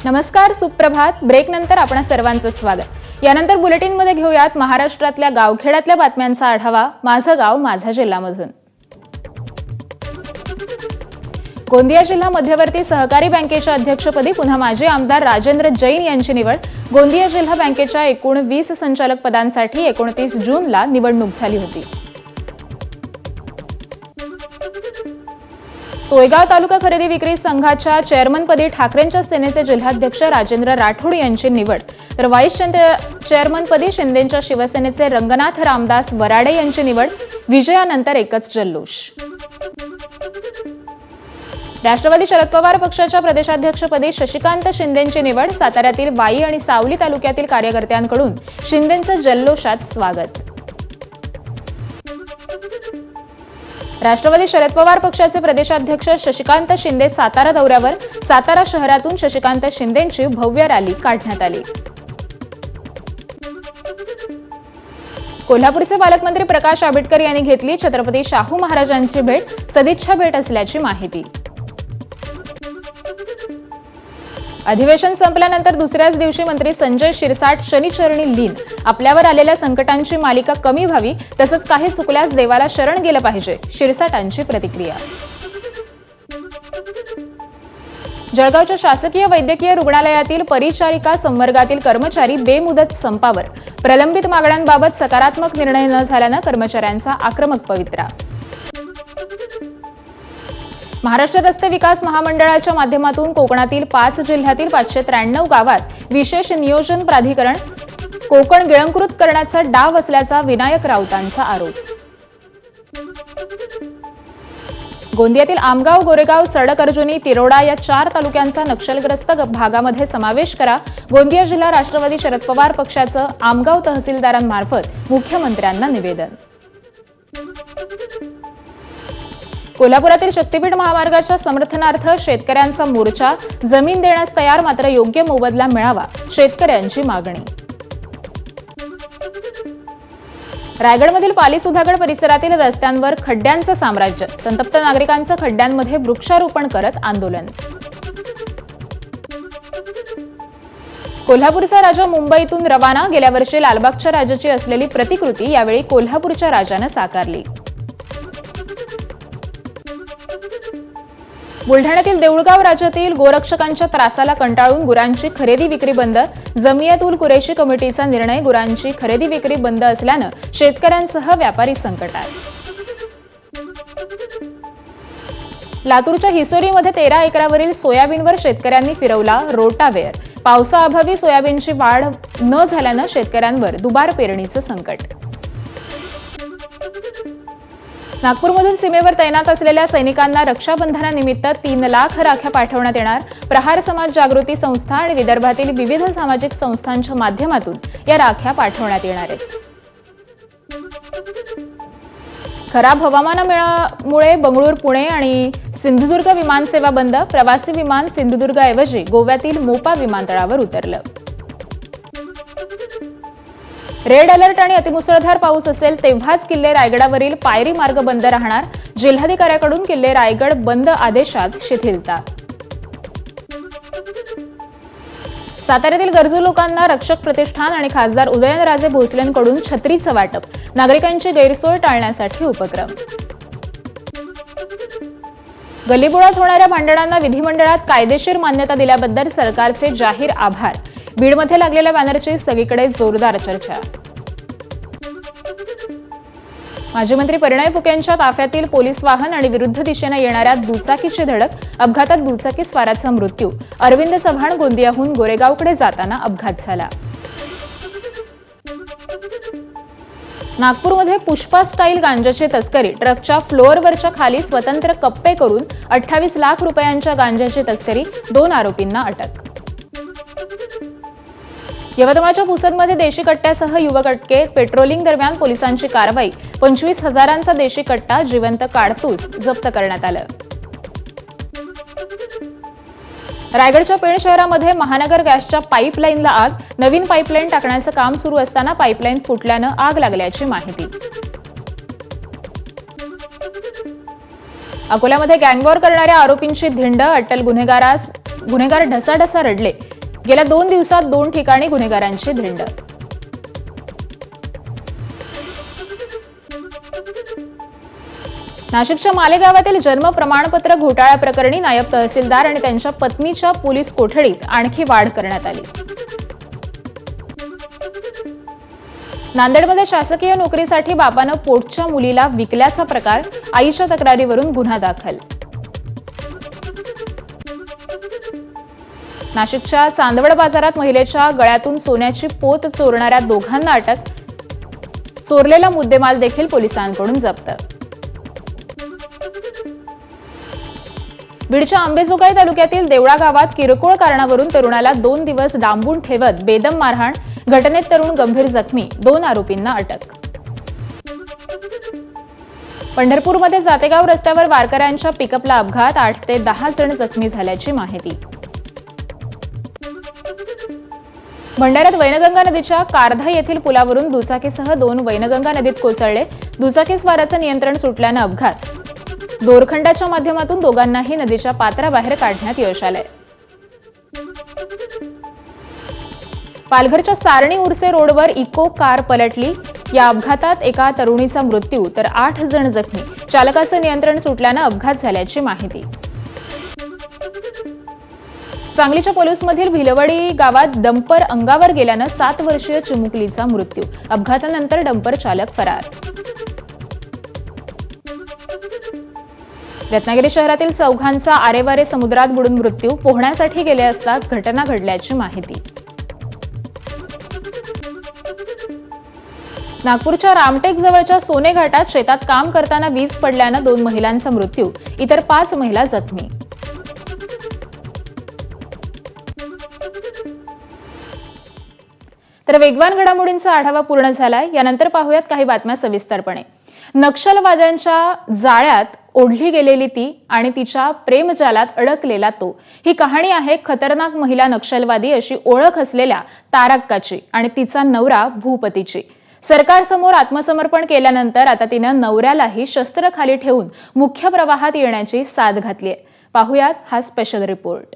नमस्कार, सुप्रभात. ब्रेक नंतर आपणा सर्वांचं स्वागत. यानंतर बुलेटिनमध्ये घेऊयात महाराष्ट्रातल्या गावखेड्यातल्या बातम्यांचा आढावा. माझं गाव माझा जिल्हामधून. गोंदिया जिल्हा मध्यवर्ती सहकारी बँकेच्या अध्यक्षपदी पुन्हा माजी आमदार राजेंद्र जैन यांची निवड. गोंदिया जिल्हा बँकेच्या एकूण 20 संचालक पदांसाठी 29 जूनला निवडणूक झाली होती. सोयगाव तालुका खरेदी विक्री संघाच्या चेअरमनपदी ठाकरेंच्या सेनेचे जिल्हाध्यक्ष राजेंद्र राठोड यांची निवड, तर व्हाईस चेअरमनपदी शिंदेंच्या शिवसेनेचे रंगनाथ रामदास वराडे यांची निवड. विजयानंतर एकच जल्लोष. राष्ट्रवादी शरद पवार पक्षाच्या प्रदेशाध्यक्षपदी शशिकांत शिंदेंची निवड. साताऱ्यातील वाई आणि सावली तालुक्यातील कार्यकर्त्यांकडून शिंदेंचं जल्लोषात स्वागत. राष्ट्रवादी शरद पवार पक्षाचे प्रदेशाध्यक्ष शशिकांत शिंदे सातारा दौऱ्यावर. सातारा शहरातून शशिकांत शिंदेंची भव्य रॅली काढण्यात आली. कोल्हापूरचे पालकमंत्री प्रकाश आंबेडकर यांनी घेतली छत्रपती शाहू महाराजांची भेट. सदिच्छा भेट असल्याची माहिती. अधिवेशन संपल्यानंतर दुसऱ्याच दिवशी मंत्री संजय शिरसाट शनिचरणी लीन. आपल्यावर आलेल्या संकटांची मालिका कमी व्हावी, तसंच काही चुकल्यास देवाला शरण गेलं पाहिजे, शिरसाटांची प्रतिक्रिया. जळगावच्या शासकीय वैद्यकीय रुग्णालयातील परिचारिका संवर्गातील कर्मचारी बेमुदत संपावर. प्रलंबित मागण्यांबाबत सकारात्मक निर्णय न झाल्यानं कर्मचाऱ्यांचा आक्रमक पवित्रा. महाराष्ट्र रस्ते विकास महामंडळाच्या माध्यमातून कोकणातील 5 जिल्ह्यातील 593 गावात विशेष नियोजन प्राधिकरण कोकण गिळंकृत करण्याचा डाव असल्याचा विनायक राऊतांचा आरोप. गोंदियातील आमगाव, गोरेगाव, सडक अर्जुनी, तिरोडा या 4 तालुक्यांचा नक्षलग्रस्त भागामध्ये समावेश करा. गोंदिया जिल्हा राष्ट्रवादी शरद पवार पक्षाचं आमगाव तहसीलदारांमार्फत मुख्यमंत्र्यांना निवेदन. कोल्हापुरातील शक्तीपीठ महामार्गाच्या समर्थनार्थ शेतकऱ्यांचा मोर्चा. जमीन देण्यास तयार, मात्र योग्य मोबदला मिळावा, शेतकऱ्यांची मागणी. रायगडमधील पाली सुधागड परिसरातील रस्त्यांवर खड्ड्यांचं साम्राज्य. संतप्त नागरिकांचं खड्ड्यांमध्ये वृक्षारोपण करत आंदोलन. कोल्हापूरचा राजा मुंबईतून रवाना. गेल्या वर्षी लालबागच्या राजाची असलेली प्रतिकृती यावेळी कोल्हापूरच्या राजानं साकारली. बुलढाण्यातील देऊळगाव राज्यातील गोरक्षकांच्या त्रासाला कंटाळून गुरांची खरेदी विक्री बंद. जमियत उल कुरेशी कमिटीचा निर्णय. गुरांची खरेदी विक्री बंद असल्यानं शेतकऱ्यांसह व्यापारी संकटात. लातूरच्या हिसोरीमध्ये 13 एकरावरील सोयाबीनवर शेतकऱ्यांनी फिरवला रोटावेअर. पावसाअभावी सोयाबीनची वाढ न झाल्यानं शेतकऱ्यांवर दुबार पेरणीचं संकट. नागपूरमधून सीमेवर तैनात असलेल्या सैनिकांना रक्षाबंधनानिमित्त 3 लाख राख्या पाठवण्यात येणार. प्रहार समाज जागृती संस्था आणि विदर्भातील विविध सामाजिक संस्थांच्या माध्यमातून या राख्या पाठवण्यात येणार आहेत. खराब हवामानामुळे बंगळूर, पुणे आणि सिंधुदुर्ग विमानसेवा बंद. प्रवासी विमान सिंधुदुर्गऐवजी गोव्यातील मोपा विमानतळावर उतरलं. रेड अलर्ट आणि अतिमुसळधार पाऊस असेल तेव्हाच किल्ले रायगडावरील पायरी मार्ग बंद राहणार. जिल्हाधिकाऱ्याकडून किल्ले रायगड बंद आदेशात शिथिलता. साताऱ्यातील गरजू लोकांना रक्षक प्रतिष्ठान आणि खासदार उदयनराजे भोसलेंकडून छत्रीचं वाटप. नागरिकांची गैरसोय टाळण्यासाठी उपक्रम. गल्लीबोळात होणाऱ्या भांडणांना विधिमंडळात कायदेशीर मान्यता दिल्याबद्दल सरकारचे जाहीर आभार. बीडमध्ये लागलेल्या बॅनरची सगळीकडे जोरदार चर्चा. माजी मंत्री परिणय फुकेंच्या ताफ्यातील पोलीस वाहन आणि विरुद्ध दिशेने येणाऱ्या दुचाकीची धडक. अपघातात दुचाकी स्वाराचा मृत्यू. अरविंद चव्हाण गोंदियाहून गोरेगावकडे जाताना अपघात झाला. नागपूरमध्ये पुष्पा स्टाईल गांजाची तस्करी. ट्रकच्या फ्लोअरवरच्या खाली स्वतंत्र कप्पे करून 28 लाख रुपयांच्या गांजाची तस्करी. 2 आरोपींना अटक. यवतमाळच्या पुसदमध्ये देशी कट्ट्यासह युवक अटकेत. पेट्रोलिंग दरम्यान पोलिसांची कारवाई. 25,000चा देशी कट्टा, जिवंत काडतूस जप्त करण्यात आलं. रायगडच्या पेण शहरामध्ये महानगर गॅसच्या पाईपलाईनला आग. नवीन पाईपलाईन टाकण्याचं काम सुरू असताना पाईपलाईन फुटल्यानं आग लागल्याची माहिती. अकोल्यामध्ये गँगवॉर करणाऱ्या आरोपींची धिंड. अट्टल गुन्हेगारास गुन्हेगार ढसाढसा रडले. गेल्या 2 दिवसात 2 ठिकाणी गुन्हेगारांची धिंड. नाशिकच्या मालेगावातील जन्म प्रमाणपत्र घोटाळा प्रकरणी नायब तहसीलदार आणि त्यांच्या पत्नीच्या पोलीस कोठडीत आणखी वाढ करण्यात आली. नांदेडमध्ये शासकीय नोकरीसाठी बापानं पोटच्या मुलीला विकल्याचा प्रकार, आईच्या तक्रारीवरून गुन्हा दाखल. नाशिकच्या चांदवड बाजारात महिलेच्या गळ्यातून सोन्याची पोत चोरणाऱ्या दोघांना अटक. चोरलेला मुद्देमाल देखील पोलिसांकडून जप्त. बीडच्या अंबेजोगाई तालुक्यातील देवळा गावात किरकोळ कारणावरून तरुणाला 2 दिवस डांबून ठेवत बेदम मारहाण. घटनेत तरुण गंभीर जखमी, 2 आरोपींना अटक. पंढरपूरमध्ये जातेगाव रस्त्यावर वारकऱ्यांच्या पिकअपला अपघात, 8 ते 10 जण जखमी झाल्याची माहिती. भंडाऱ्यात वैनगंगा नदीच्या कारधा येथील पुलावरून दुचाकीसह 2 वैनगंगा नदीत कोसळले. दुचाकीस्वाराचं नियंत्रण सुटल्यानं अपघात. दोरखंडाच्या माध्यमातून दोघांनाही नदीच्या पात्राबाहेर काढण्यात यश आलंय. पालघरच्या सारणी उर्से रोडवर इको कार पलटली. या अपघातात एका तरुणीचा मृत्यू तर 8 जण जखमी. चालकाचं नियंत्रण सुटल्यानं अपघात झाल्याची माहिती. सांगलीच्या पोलिसमधील भिलवडी गावात डंपर अंगावर गेल्यानं 7 वर्षीय चिमुकलीचा मृत्यू. अपघातानंतर डंपर चालक फरार. रत्नागिरी शहरातील चौघांचा आरेवारे समुद्रात बुडून मृत्यू. पोहण्यासाठी गेले असता घटना घडल्याची माहिती. नागपूरच्या रामटेक जवळच्या सोने घाटात शेतात काम करताना वीज पडल्यानं 2 महिलांचा मृत्यू, इतर 5 महिला जखमी. तर वेगवान घडामोडींचा आढावा पूर्ण झालाय. यानंतर पाहूयात काही बातम्या सविस्तरपणे. नक्षलवाद्यांच्या जाळ्यात ओढली गेलेली ती आणि तिच्या प्रेमजालात अडकलेला तो, ही कहाणी आहे खतरनाक महिला नक्षलवादी अशी ओळख असलेल्या तारक्काची आणि तिचा नवरा भूपतीची. सरकारसमोर आत्मसमर्पण केल्यानंतर आता तिनं नवऱ्यालाही शस्त्र खाली ठेवून मुख्य प्रवाहात येण्याची साद घातलीय. पाहूयात हा स्पेशल रिपोर्ट.